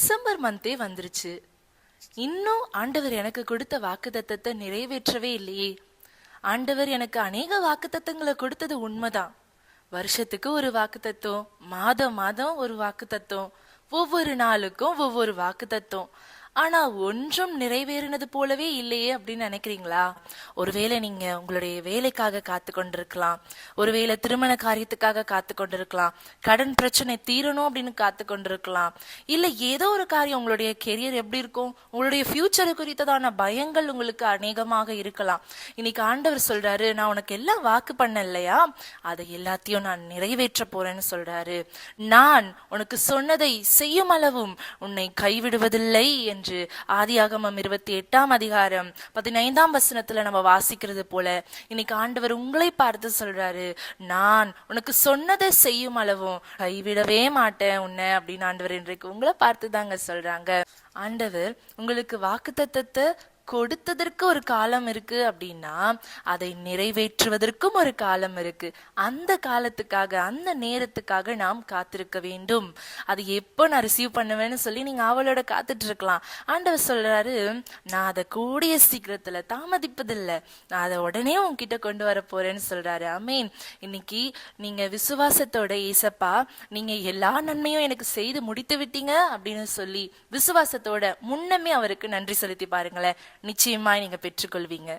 December மந்தே வந்துருச்சு. இன்னும் ஆண்டவர் எனக்கு கொடுத்த வாக்குத்தத்தத்தை நிறைவேற்றவே இல்லையே. ஆண்டவர் எனக்கு அநேக வாக்குத்தத்தங்களை கொடுத்தது உண்மைதான். வருஷத்துக்கு ஒரு வாக்குத்தத்தம், மாதம் மாதம் ஒரு வாக்குத்தத்தம், ஒவ்வொரு நாளுக்கும் ஒவ்வொரு வாக்குத்தத்தம். ஆனா ஒன்றும் நிறைவேறினது போலவே இல்லையே அப்படின்னு நினைக்கிறீங்களா? ஒருவேளை நீங்க உங்களுடைய வேலைக்காக காத்து கொண்டிருக்கலாம், ஒருவேளை திருமண காரியத்துக்காக காத்து கொண்டிருக்கலாம், கடன் பிரச்சனை தீரணும் அப்படின்னு காத்து கொண்டிருக்கலாம், இல்ல ஏதோ ஒரு காரியம், உங்களுடைய கெரியர் எப்படி இருக்கும், உங்களுடைய ஃபியூச்சரை குறித்ததான பயங்கள் உங்களுக்கு அநேகமாக இருக்கலாம். இன்னைக்கு ஆண்டவர் சொல்றாரு, நான் உனக்கு எல்லாம் வாக்கு பண்ண இல்லையா, அதை எல்லாத்தையும் நான் நிறைவேற்ற போறேன்னு சொல்றாரு. நான் உனக்கு சொன்னதை செய்யும் அளவும் உன்னை கைவிடுவதில்லை என்று ஆதியாகமம் 28 அதிகாரம் 15 நம்ம வாசிக்கிறது போல இன்னைக்கு ஆண்டவர் உங்களை பார்த்து சொல்றாரு, நான் உனக்கு சொன்னதை செய்யும் அளவும் கைவிடவே மாட்டேன் உன்னை அப்படின்னு ஆண்டவர் இன்றைக்கு உங்களை பார்த்து தாங்க சொல்றாங்க. ஆண்டவர் உங்களுக்கு வாக்குத்தத்தத்தை கொடுத்ததற்கு ஒரு காலம் இருக்கு அப்படின்னா அதை நிறைவேற்றுவதற்கும் ஒரு காலம் இருக்கு. அந்த காலத்துக்காக, அந்த நேரத்துக்காக நாம் காத்திருக்க வேண்டும். அது எப்போ நான் ரிசீவ் பண்ணுவேன்னு சொல்லி நீங்க அவளோட காத்துட்டு இருக்கலாம். ஆண்டவர் சொல்றாரு, நான் அதை கூடிய சீக்கிரத்துல தாமதிப்பதில்லை, நான் அதை உடனே உன்கிட்ட கொண்டு வர போறேன்னு சொல்றாரு. ஆமீன். இன்னைக்கு நீங்க விசுவாசத்தோட, ஏசப்பா நீங்க எல்லா நன்மையும் எனக்கு செய்து முடித்து விட்டீங்க அப்படின்னு சொல்லி விசுவாசத்தோட முன்னமே அவருக்கு நன்றி செலுத்தி பாருங்களேன். நிச்சயமாய் நீங்க பெற்றுக்கொள்வீங்க.